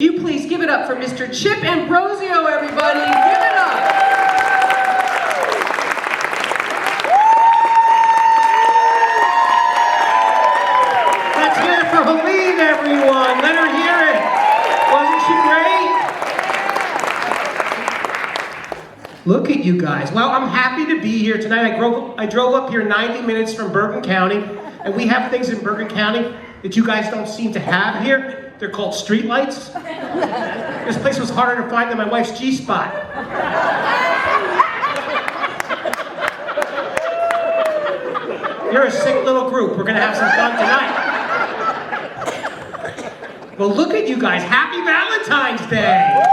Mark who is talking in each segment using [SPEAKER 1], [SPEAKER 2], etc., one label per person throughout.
[SPEAKER 1] You please give it up for Mr. Chip Ambrogio, everybody. Give it up. Let's hear it for Helene, everyone. Let her hear it. Wasn't she great? Look at you guys. Well, I'm happy to be here tonight. I drove up here 90 minutes from Bergen County, and we have things in Bergen County that you guys don't seem to have here. They're called streetlights. This place was harder to find than my wife's G-spot. You're a sick little group. We're gonna have some fun tonight. Well, look at you guys. Happy Valentine's Day.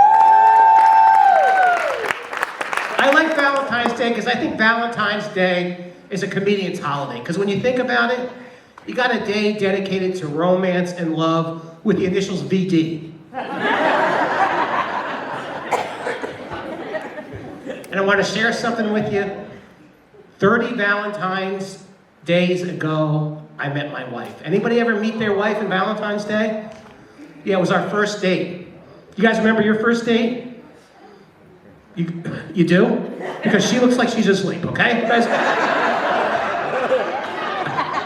[SPEAKER 1] I like Valentine's Day because I think Valentine's Day is a comedian's holiday. Because when you think about it, you got a day dedicated to romance and love with the initials VD. And I want to share something with you. 30 Valentine's days ago, I met my wife. Anybody ever meet their wife on Valentine's Day? Yeah, it was our first date. You guys remember your first date? You do? Because she looks like she's asleep, okay? You guys?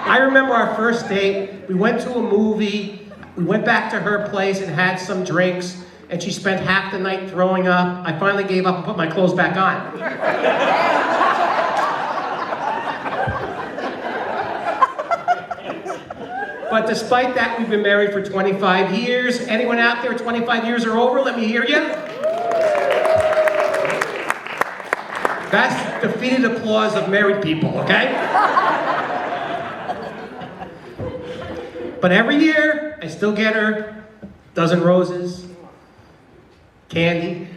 [SPEAKER 1] I remember our first date. We went to a movie. We went back to her place and had some drinks, and she spent half the night throwing up. I finally gave up and put my clothes back on. But despite that, we've been married for 25 years. Anyone out there 25 years or over? Let me hear you. That's defeated applause of married people, okay? But every year, I still get her a dozen roses, candy,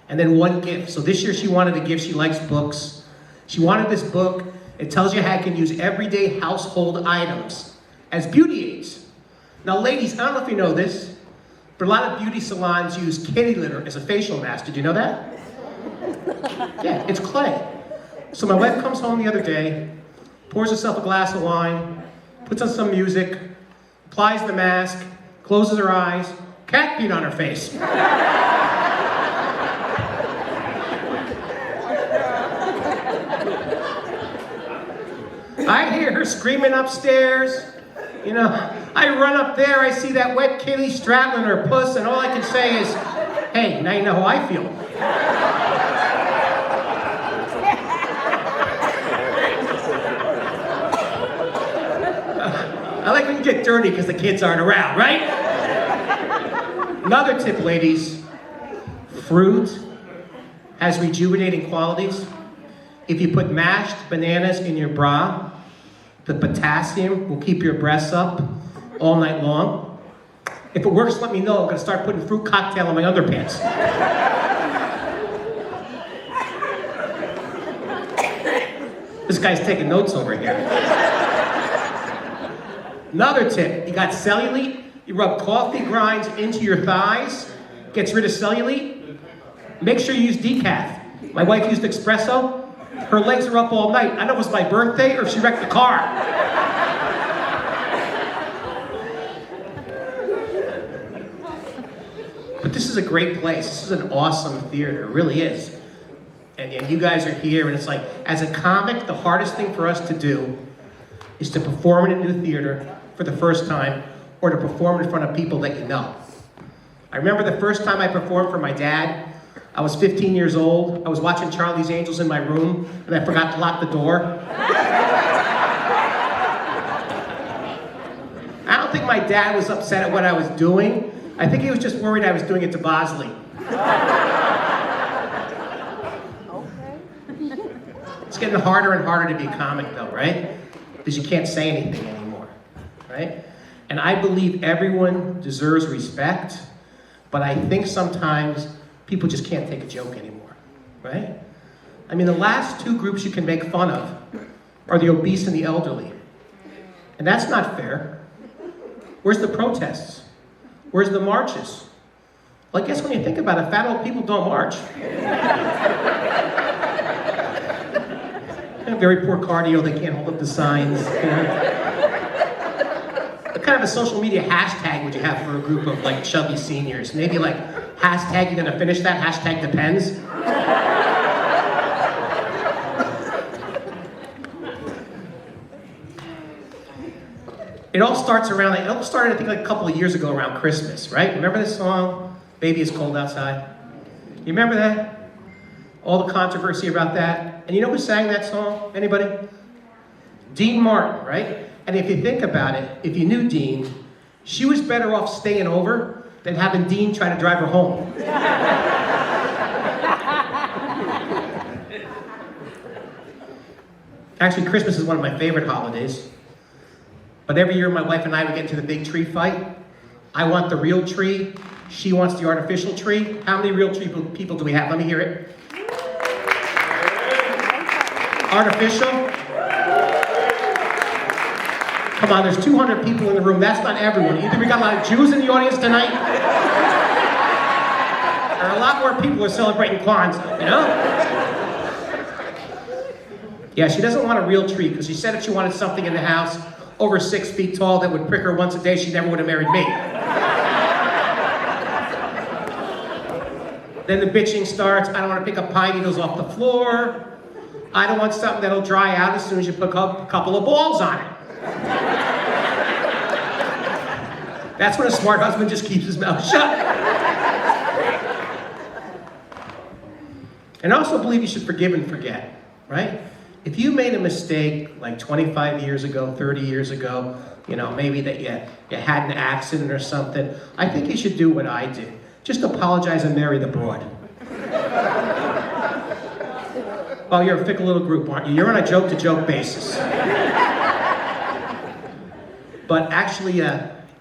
[SPEAKER 1] and then one gift. So this year she wanted a gift. She likes books. She wanted this book. It tells you how you can use everyday household items as beauty aids. Now ladies, I don't know if you know this, but a lot of beauty salons use kitty litter as a facial mask. Did you know that? Yeah, it's clay. So my wife comes home the other day, pours herself a glass of wine, puts on some music, applies the mask, closes her eyes, cat peed on her face. I hear her screaming upstairs. You know, I run up there, I see that wet kitty straddling her puss, and all I can say is, hey, now you know how I feel. I like when you get dirty because the kids aren't around, right? Another tip, ladies. Fruit has rejuvenating qualities. If you put mashed bananas in your bra, the potassium will keep your breasts up all night long. If it works, let me know. I'm going to start putting fruit cocktail on my underpants. This guy's taking notes over here. Another tip, you got cellulite, you rub coffee grinds into your thighs, gets rid of cellulite. Make sure you use decaf. My wife used espresso. Her legs are up all night. I don't know if it was my birthday or if she wrecked the car. But this is a great place. This is an awesome theater. It really is. And you guys are here, and it's like, as a comic, the hardest thing for us to do is to perform in a new theater for the first time, or to perform in front of people that you know. I remember the first time I performed for my dad. I was 15 years old. I was watching Charlie's Angels in my room, and I forgot to lock the door. I don't think my dad was upset at what I was doing. I think he was just worried I was doing it to Bosley. It's getting harder and harder to be a comic though, right? Because you can't say anything anymore, right? And I believe everyone deserves respect, but I think sometimes people just can't take a joke anymore, right? I mean, the last two groups you can make fun of are the obese and the elderly. And that's not fair. Where's the protests? Where's the marches? Well, I guess when you think about it, fat old people don't march. Very poor cardio, they can't hold up the signs. You know? They're kind kind of a social media hashtag would you have for a group of like chubby seniors? Maybe like hashtag, you're gonna finish that, hashtag depends. It all started I think like a couple of years ago around Christmas, right? Remember this song, Baby It's Cold Outside? You remember that? All the controversy about that. And you know who sang that song? Anybody? Dean Martin, right? And if you think about it, if you knew Dean, she was better off staying over than having Dean try to drive her home. Actually, Christmas is one of my favorite holidays. But every year my wife and I would get into the big tree fight. I want the real tree. She wants the artificial tree. How many real tree people do we have? Let me hear it. Artificial? Come on, there's 200 people in the room. That's not everyone. Either we got a lot of Jews in the audience tonight, or a lot more people who are celebrating Kwanzaa, you know? Yeah, she doesn't want a real tree because she said if she wanted something in the house over 6 feet tall that would prick her once a day, she never would have married me. Then the bitching starts. I don't want to pick up pine needles off the floor. I don't want something that'll dry out as soon as you put a couple of balls on it. That's when a smart husband just keeps his mouth shut. And I also believe you should forgive and forget, right? If you made a mistake like 25 years ago, 30 years ago, you know, maybe that you had an accident or something, I think you should do what I did. Just apologize and marry the broad. Well, you're a fickle little group, aren't you? You're on a joke-to-joke basis. But actually,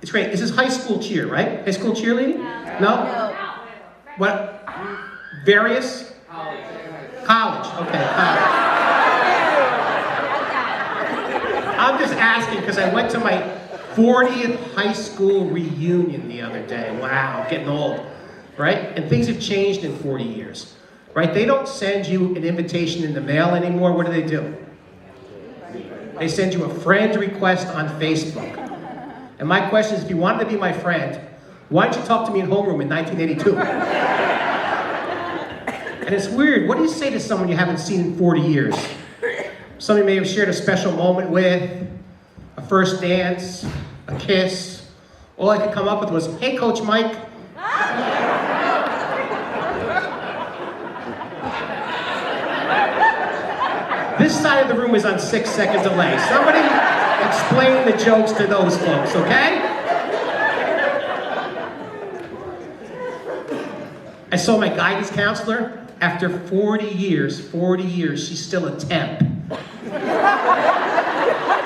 [SPEAKER 1] it's great. This is high school cheer, right? High school cheerleading? No? What? Various? College. Okay, college. I'm just asking because I went to my 40th high school reunion the other day. Wow, getting old, right? And things have changed in 40 years, right? They don't send you an invitation in the mail anymore. What do? They send you a friend request on Facebook. And my question is, if you wanted to be my friend, why didn't you talk to me in homeroom in 1982? And it's weird. What do you say to someone you haven't seen in 40 years? Somebody may have shared a special moment with, a first dance, a kiss. All I could come up with was, hey, Coach Mike. This side of the room is on 6-second delay. Somebody explain the jokes to those folks, okay? I saw my guidance counselor. After 40 years, she's still a temp.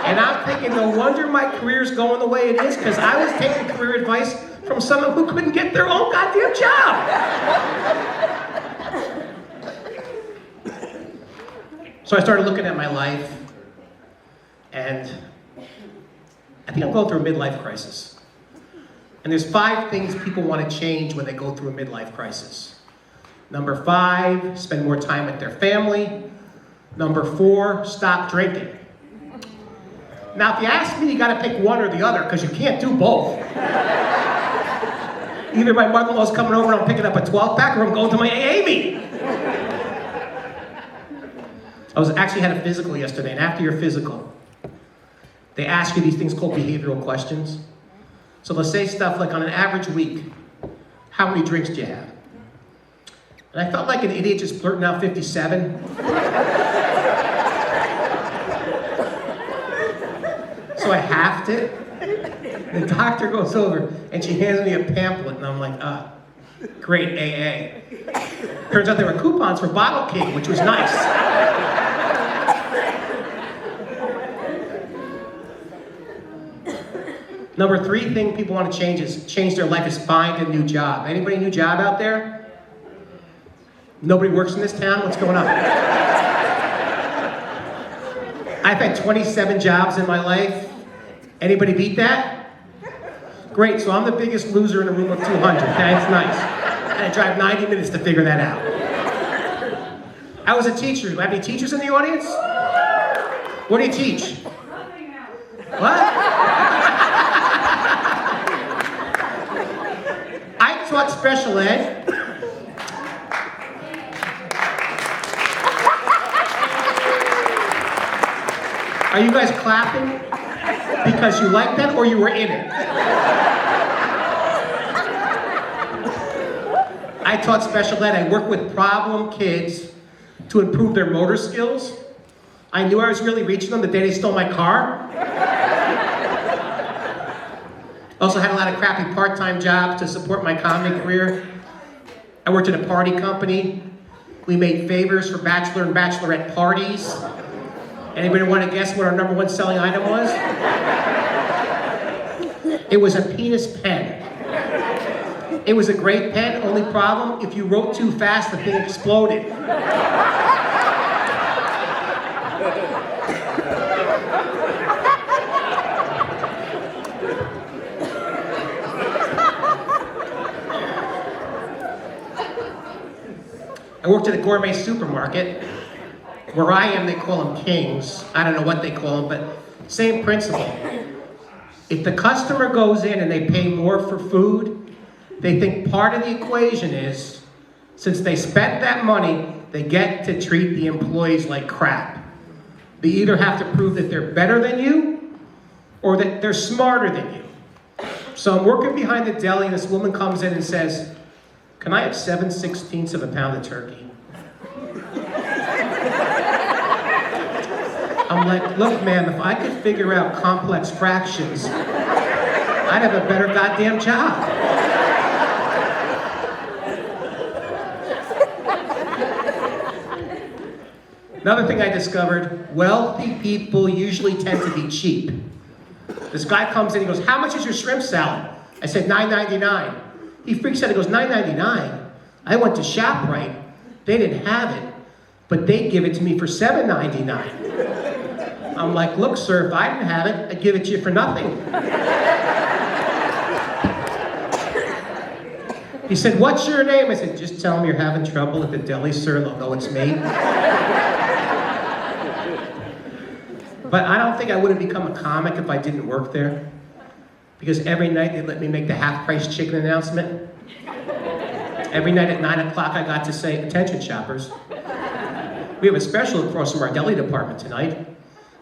[SPEAKER 1] And I'm thinking, no wonder my career's going the way it is, because I was taking career advice from someone who couldn't get their own goddamn job. So I started looking at my life, and I think I'm going through a midlife crisis. And there's 5 things people want to change when they go through a midlife crisis. Number 5, spend more time with their family. Number 4, stop drinking. Now, if you ask me, you got to pick one or the other, because you can't do both. Either my mother-in-law's coming over and I'm picking up a 12-pack, or I'm going to my AA meeting. I actually had a physical yesterday, and after your physical, they ask you these things called behavioral questions. So they'll say stuff like, on an average week, how many drinks do you have? And I felt like an idiot just blurting out 57. So I halved it. The doctor goes over and she hands me a pamphlet, and I'm like, great AA. Turns out there were coupons for Bottle King, which was nice. Number 3 thing people want to change their life is find a new job. Anybody new job out there? Nobody works in this town? What's going on? I've had 27 jobs in my life. Anybody beat that? Great, so I'm the biggest loser in a room of 200. That's nice. And I drive 90 minutes to figure that out. I was a teacher. Do I have any teachers in the audience? What do you teach? What? special ed. Are you guys clapping because you like that or you were in it? I taught special ed. I worked with problem kids to improve their motor skills. I knew I was really reaching them the day they stole my car. Also had a lot of crappy part-time jobs to support my comedy career. I worked at a party company. We made favors for bachelor and bachelorette parties. Anybody want to guess what our #1 selling item was? It was a penis pen. It was a great pen, only problem, if you wrote too fast, the thing exploded. I worked at a gourmet supermarket. Where I am, they call them kings. I don't know what they call them, but same principle. If the customer goes in and they pay more for food, they think part of the equation is, since they spent that money, they get to treat the employees like crap. They either have to prove that they're better than you, or that they're smarter than you. So I'm working behind the deli, and this woman comes in and says, "Can I have 7/16 of a pound of turkey?" I'm like, "Look, ma'am, if I could figure out complex fractions, I'd have a better goddamn job." Another thing I discovered, wealthy people usually tend to be cheap. This guy comes in, he goes, "How much is your shrimp salad?" I said, $9.99. He freaks out, he goes, $9.99? I went to ShopRite, they didn't have it, but they give it to me for $7.99. I'm like, "Look, sir, if I didn't have it, I'd give it to you for nothing." He said, "What's your name?" I said, "Just tell them you're having trouble at the deli, sir, they'll know it's me." But I don't think I would have become a comic if I didn't work there. Because every night they let me make the half-price chicken announcement. Every night at 9 o'clock I got to say, "Attention shoppers, we have a special across from our deli department tonight.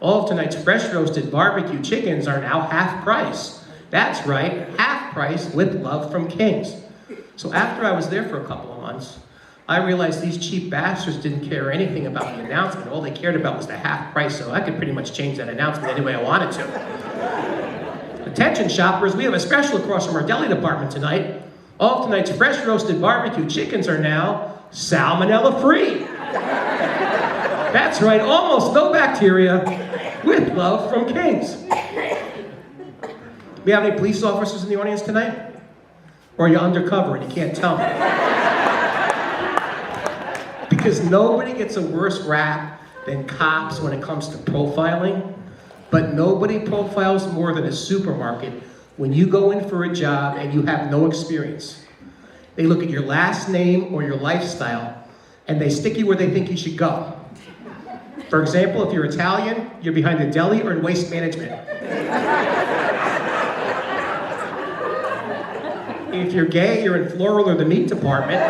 [SPEAKER 1] All of tonight's fresh roasted barbecue chickens are now half price. That's right, half price with love from Kings." So after I was there for a couple of months, I realized these cheap bastards didn't care anything about the announcement. All they cared about was the half price, so I could pretty much change that announcement any way I wanted to. "Attention shoppers, we have a special across from our deli department tonight. All of tonight's fresh roasted barbecue chickens are now salmonella free. That's right, almost no bacteria, with love from Kings." We have any police officers in the audience tonight? Or are you undercover and you can't tell me? Because nobody gets a worse rap than cops when it comes to profiling, but nobody profiles more than a supermarket when you go in for a job and you have no experience. They look at your last name or your lifestyle, and they stick you where they think you should go. For example, if you're Italian, you're behind the deli or in waste management. If you're gay, you're in floral or the meat department.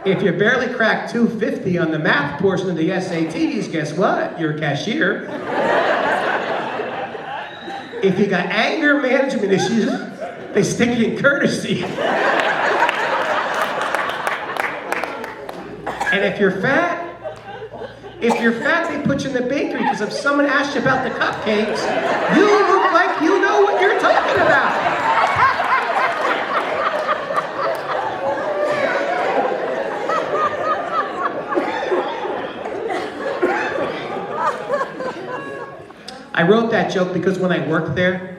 [SPEAKER 1] If you barely cracked 250 on the math portion of the SATs, guess what? You're a cashier. If you got anger management issues, they stick you in courtesy. And if you're fat, they put you in the bakery, because if someone asks you about the cupcakes, you look like you know what you're talking about. I wrote that joke because when I worked there,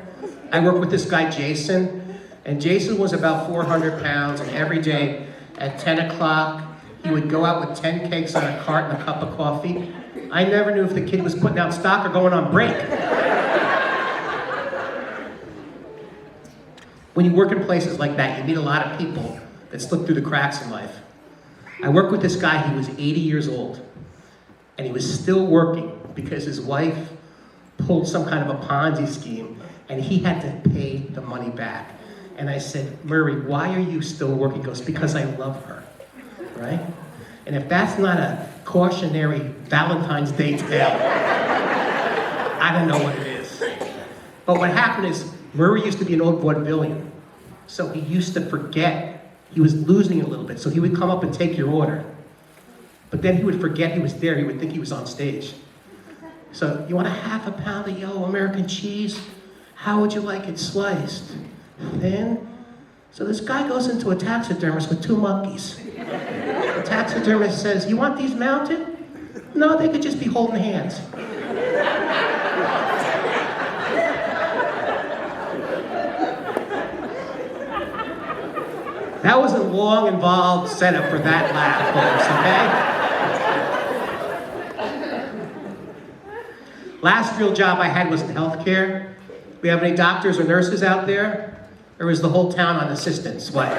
[SPEAKER 1] I worked with this guy, Jason, and Jason was about 400 pounds, and every day at 10 o'clock, he would go out with 10 cakes on a cart and a cup of coffee. I never knew if the kid was putting out stock or going on break. When you work in places like that, you meet a lot of people that slip through the cracks in life. I worked with this guy, he was 80 years old, and he was still working because his wife pulled some kind of a Ponzi scheme and he had to pay the money back. And I said, Murray, why are you still working? He goes, because I love her, right? And if that's not a cautionary Valentine's Day tale, I don't know what it is. But what happened is, Murray used to be an old vaudevillian, so he used to forget. He was losing a little bit, so he would come up and take your order. But then he would forget he was there. He would think he was on stage. So, you want a half a pound of yellow American cheese? How would you like it sliced? Thin? So this guy goes into a taxidermist with 2 monkeys. The taxidermist says, you want these mounted? No, they could just be holding hands. That was a long, involved setup for that laugh, folks, okay? Last real job I had was in healthcare. We have any doctors or nurses out there? Or is the whole town on assistance? What?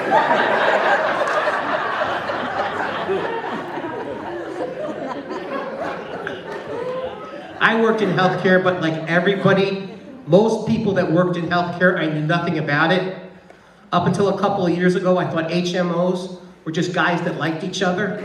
[SPEAKER 1] I worked in healthcare, but like everybody, most people that worked in healthcare, I knew nothing about it. Up until a couple of years ago, I thought HMOs were just guys that liked each other.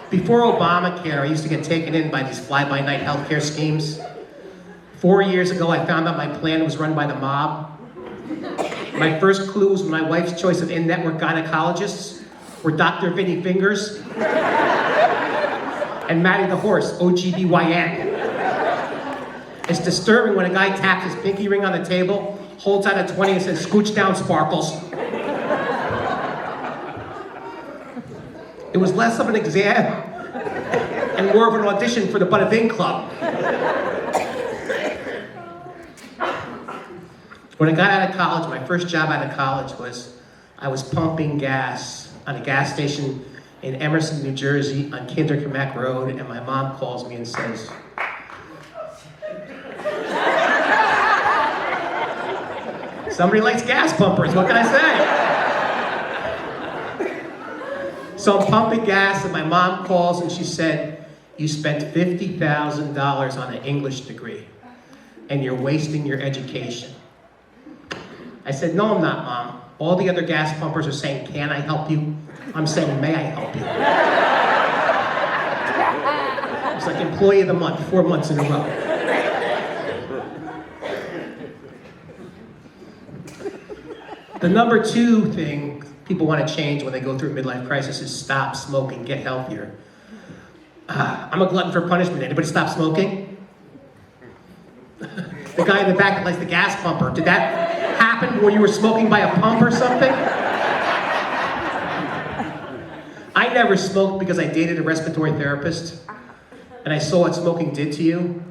[SPEAKER 1] Before Obamacare, I used to get taken in by these fly-by-night healthcare schemes. 4 years ago, I found out my plan was run by the mob. My first clue was my wife's choice of in-network gynecologists were Dr. Vinny Fingers and Matty the Horse, OGBYN. It's disturbing when a guy taps his pinky ring on the table, holds out a 20 and says, scooch down, Sparkles. It was less of an exam and more of an audition for the Bada Bing Club. When I got out of college, my first job out of college was, I was pumping gas on a gas station in Emerson, New Jersey on Kinderkamak Road, and my mom calls me and says, somebody likes gas pumpers, what can I say? So I'm pumping gas, and my mom calls and she said, you spent $50,000 on an English degree, and you're wasting your education. I said, no, I'm not, Mom. All the other gas pumpers are saying, can I help you? I'm saying, may I help you? It's like employee of the month, 4 months in a row. The number 2 thing people want to change when they go through a midlife crisis is stop smoking, get healthier. I'm a glutton for punishment. Anybody stop smoking? The guy in the back that likes the gas pumper. Did that happen when you were smoking by a pump or something? I never smoked because I dated a respiratory therapist, and I saw what smoking did to you,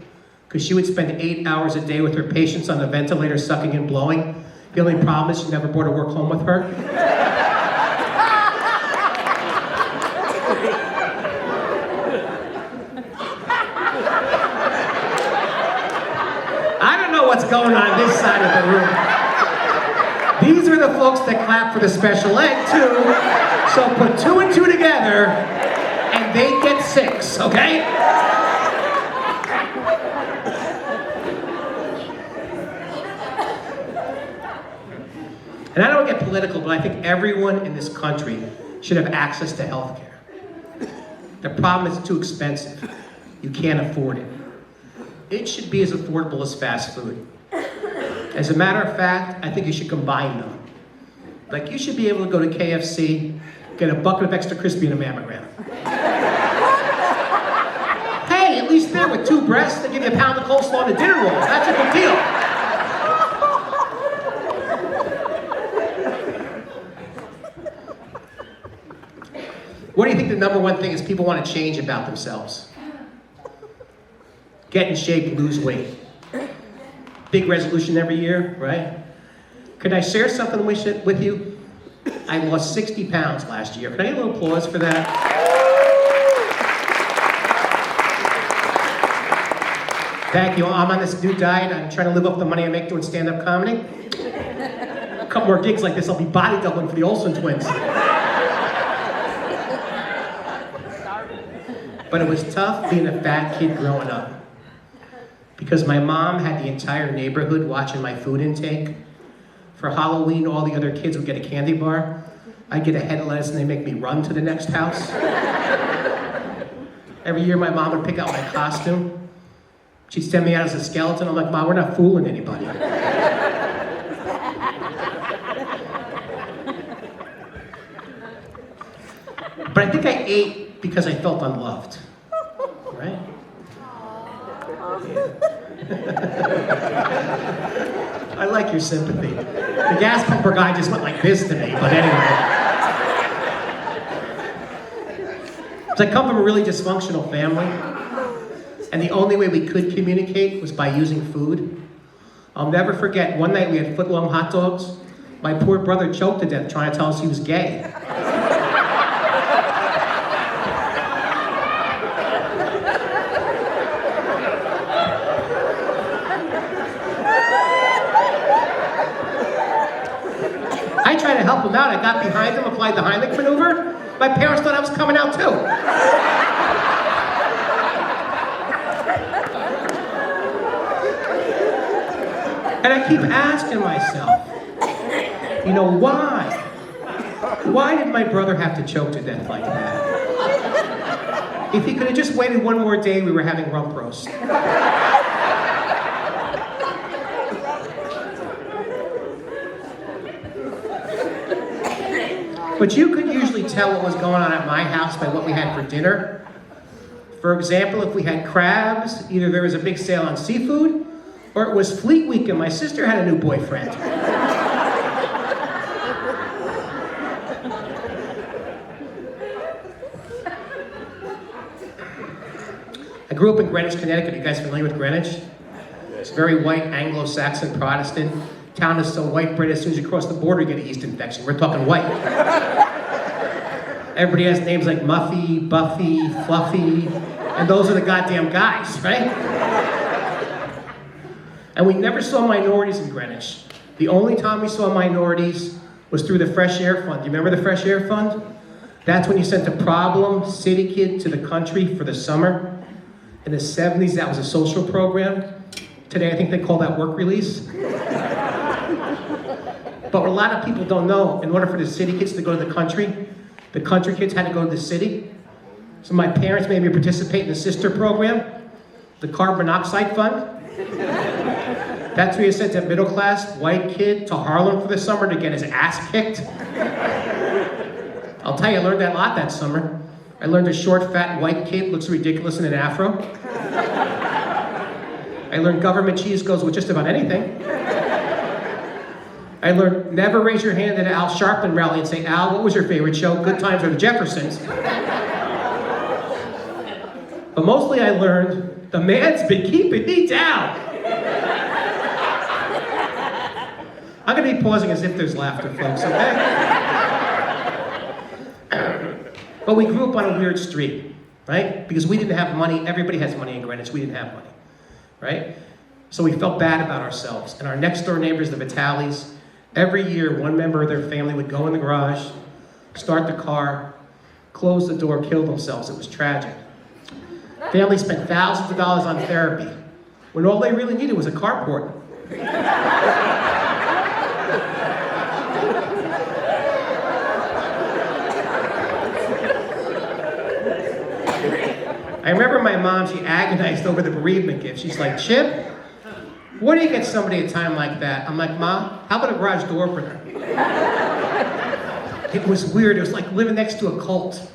[SPEAKER 1] because she would spend 8 hours a day with her patients on the ventilator sucking and blowing. The only problem is she never brought her work home with her. I don't know what's going on this side of the room. These are the folks that clap for the special ed too. So put 2 and 2 together and they get 6, okay? And I don't get political, but I think everyone in this country should have access to health care. The problem is it's too expensive. You can't afford it. It should be as affordable as fast food. As a matter of fact, I think you should combine them. Like, you should be able to go to KFC, get a bucket of extra crispy and a mammogram. Hey, at least there with 2 breasts, they give you a pound of coleslaw and a dinner roll. That's a good deal. What do you think the number 1 thing is people want to change about themselves? Get in shape, lose weight. Big resolution every year, right? Could I share something with you? I lost 60 pounds last year. Can I get a little applause for that? Thank you. I'm on this new diet. I'm trying to live off the money I make doing stand-up comedy. couple more gigs like this, I'll be body doubling for the Olsen twins. But it was tough being a fat kid growing up. Because my mom had the entire neighborhood watching my food intake. For Halloween, all the other kids would get a candy bar. I'd get a head of lettuce and they'd make me run to the next house. Every year my mom would pick out my costume. She'd send me out as a skeleton. I'm like, Mom, we're not fooling anybody. But I think I ate because I felt unloved, right? I like your sympathy. The gas pumper guy just went like this to me, but anyway. So I come from a really dysfunctional family, and the only way we could communicate was by using food. I'll never forget, one night we had foot-long hot dogs. My poor brother choked to death trying to tell us he was gay. I tried to help him out. I got behind him, applied the Heimlich maneuver. My parents thought I was coming out too. And I keep asking myself, you know, why? Why did my brother have to choke to death like that? If he could have just waited one more day, we were having rump roast. But you could usually tell what was going on at my house by what we had for dinner. For example, if we had crabs, either there was a big sale on seafood, or it was Fleet Week and my sister had a new boyfriend. I grew up in Greenwich, Connecticut. Are you guys familiar with Greenwich? It's very white, Anglo-Saxon, Protestant. Town is so white bread, as soon as you cross the border, you get a yeast infection. We're talking white. Everybody has names like Muffy, Buffy, Fluffy, and those are the goddamn guys, right? And we never saw minorities in Greenwich. The only time we saw minorities was through the Fresh Air Fund. Do you remember the Fresh Air Fund? That's when you sent a problem city kid to the country for the summer. In the 70s, that was a social program. Today, I think they call that work release. But what a lot of people don't know, in order for the city kids to go to the country kids had to go to the city. So my parents made me participate in the sister program, the carbon monoxide fund. That's where you sent a middle class white kid to Harlem for the summer to get his ass kicked. I'll tell you, I learned that a lot that summer. I learned a short, fat, white kid looks ridiculous in an afro. I learned government cheese goes with just about anything. I learned never raise your hand at an Al Sharpton rally and say, Al, what was your favorite show? Good Times or the Jeffersons? But mostly I learned, the man's been keeping me down. I'm gonna be pausing as if there's laughter, folks, okay? But we grew up on a weird street, right? Because we didn't have money. Everybody has money in Greenwich. We didn't have money, right? So we felt bad about ourselves. And our next door neighbors, the Vitalis, every year one member of their family would go in the garage, start the car, close the door, kill themselves. It was tragic. Families spent thousands of dollars on therapy when all they really needed was a carport. I remember my mom, she agonized over the bereavement gift. She's like, Chip, where do you get somebody at a time like that? I'm like, Mom, how about a garage door opener? It was weird. It was like living next to a cult.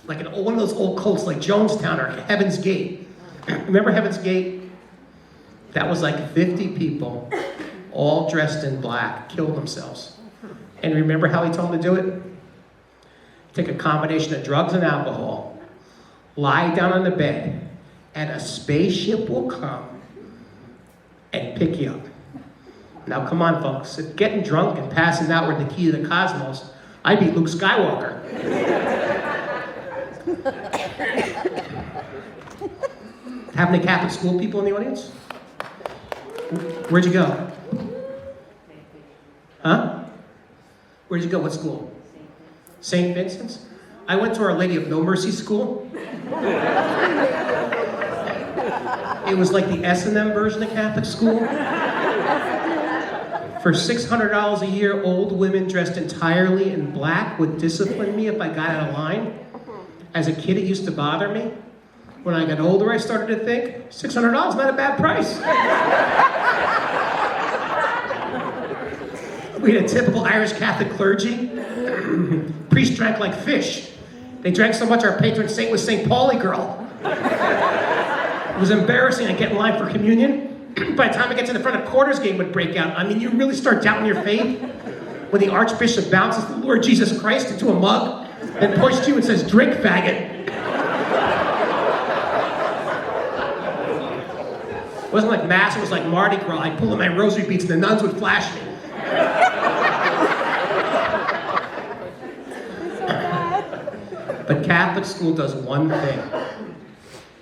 [SPEAKER 1] Like one of those old cults like Jonestown or Heaven's Gate. Remember Heaven's Gate? That was like 50 people, all dressed in black, killed themselves. And remember how he told them to do it? Take a combination of drugs and alcohol, lie down on the bed, and a spaceship will come and pick you up. Now come on, folks. If getting drunk and passing out were the key to the cosmos, I'd be Luke Skywalker. Have any Catholic school people in the audience? Where'd you go? Huh? Where'd you go? What school? St. Vincent's? I went to Our Lady of No Mercy school. It was like the S&M version of Catholic school. For $600 a year, old women dressed entirely in black would discipline me if I got out of line. As a kid, it used to bother me. When I got older, I started to think, $600 is not a bad price. We had a typical Irish Catholic clergy. Priests drank like fish. They drank so much our patron saint was St. Pauli girl. It was embarrassing to get in line for communion. By the time I get to the front, a quarters game would break out. I mean, you really start doubting your faith when the Archbishop bounces the Lord Jesus Christ into a mug and points to you and says, "Drink, faggot." It wasn't like Mass, it was like Mardi Gras. I'd pull on my rosary beads and the nuns would flash me. But Catholic school does one thing.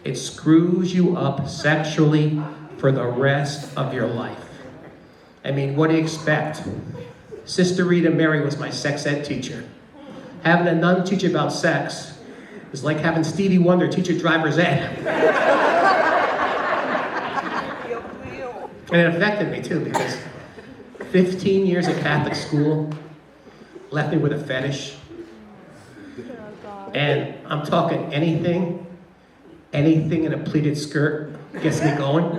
[SPEAKER 1] It screws you up sexually for the rest of your life. I mean, what do you expect? Sister Rita Mary was my sex ed teacher. Having a nun teach you about sex is like having Stevie Wonder teach you driver's ed. And it affected me too, because 15 years at Catholic school left me with a fetish. And I'm talking anything in a pleated skirt gets me going.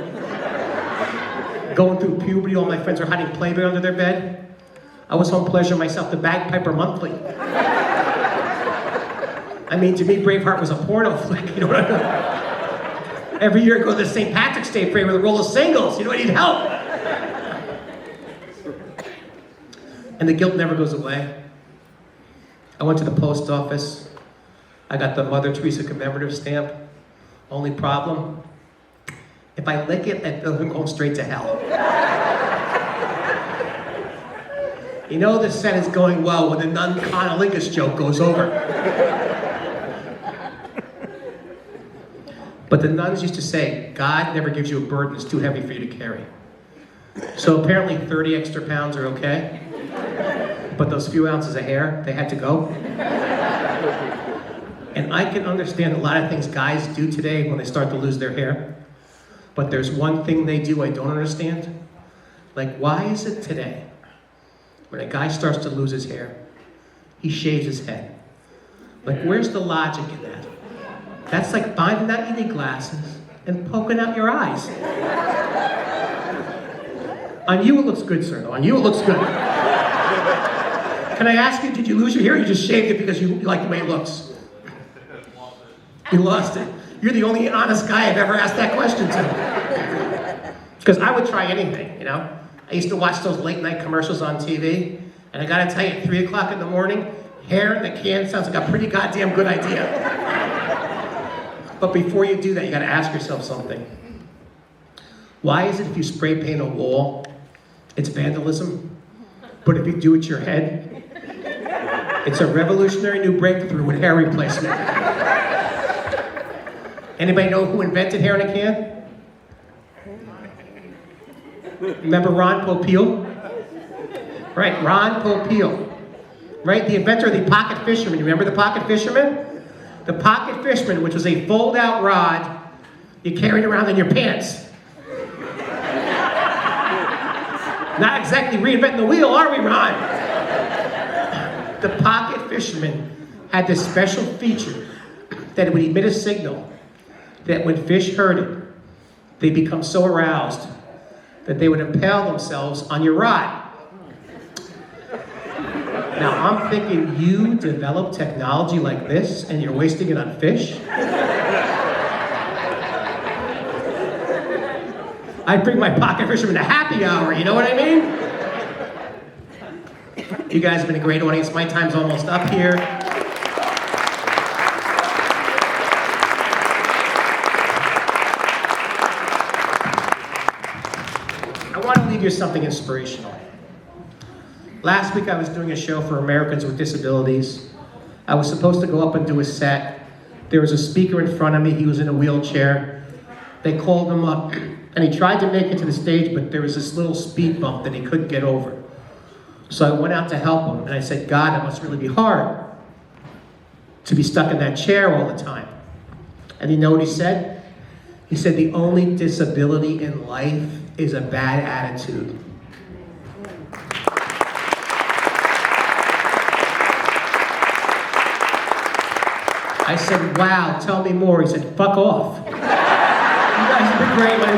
[SPEAKER 1] Going through puberty, all my friends are hiding Playboy under their bed. I was home pleasuring myself, the Bagpiper Monthly. I mean, to me, Braveheart was a porno flick, you know what I mean? Every year I go to the St. Patrick's Day parade with a roll of singles, you know, I need help. And the guilt never goes away. I went to the post office. I got the Mother Teresa commemorative stamp. Only problem, if I lick it, I'm going straight to hell. You know the set is going well when the nun conolingus joke goes over. But the nuns used to say, God never gives you a burden that's too heavy for you to carry. So apparently 30 extra pounds are okay. But those few ounces of hair, they had to go. And I can understand a lot of things guys do today when they start to lose their hair. But there's one thing they do I don't understand. Like, why is it today, when a guy starts to lose his hair, he shaves his head? Like, where's the logic in that? That's like finding out you need glasses and poking out your eyes. On you it looks good, sir, though. On you it looks good. Can I ask you, did you lose your hair or you just shaved it because you like the way it looks? You lost it. You're the only honest guy I've ever asked that question to. Because I would try anything, you know? I used to watch those late night commercials on TV, and I gotta tell you, at 3 o'clock in the morning, hair in the can sounds like a pretty goddamn good idea. But before you do that, you gotta ask yourself something. Why is it if you spray paint a wall, it's vandalism? But if you do it to your head, it's a revolutionary new breakthrough with hair replacement. Anybody know who invented hair in a can? Remember Ron Popeil? Right, Ron Popeil. Right, the inventor of the pocket fisherman. You remember the pocket fisherman? The pocket fisherman, which was a fold-out rod you carried around in your pants. Not exactly reinventing the wheel, are we, Ron? The pocket fisherman had this special feature that it would emit a signal that when fish heard it, they become so aroused that they would impale themselves on your rod. Now I'm thinking, you developed technology like this and you're wasting it on fish? I'd bring my pocket fisherman to happy hour, you know what I mean? You guys have been a great audience. My time's almost up here. I want to leave you something inspirational. Last week I was doing a show for Americans with Disabilities. I was supposed to go up and do a set. There was a speaker in front of me. He was in a wheelchair. They called him up, and he tried to make it to the stage, but there was this little speed bump that he couldn't get over. So I went out to help him, and I said, God, it must really be hard to be stuck in that chair all the time. And you know what he said? He said, the only disability in life is a bad attitude. I said, wow, tell me more. He said, fuck off. You guys have been great.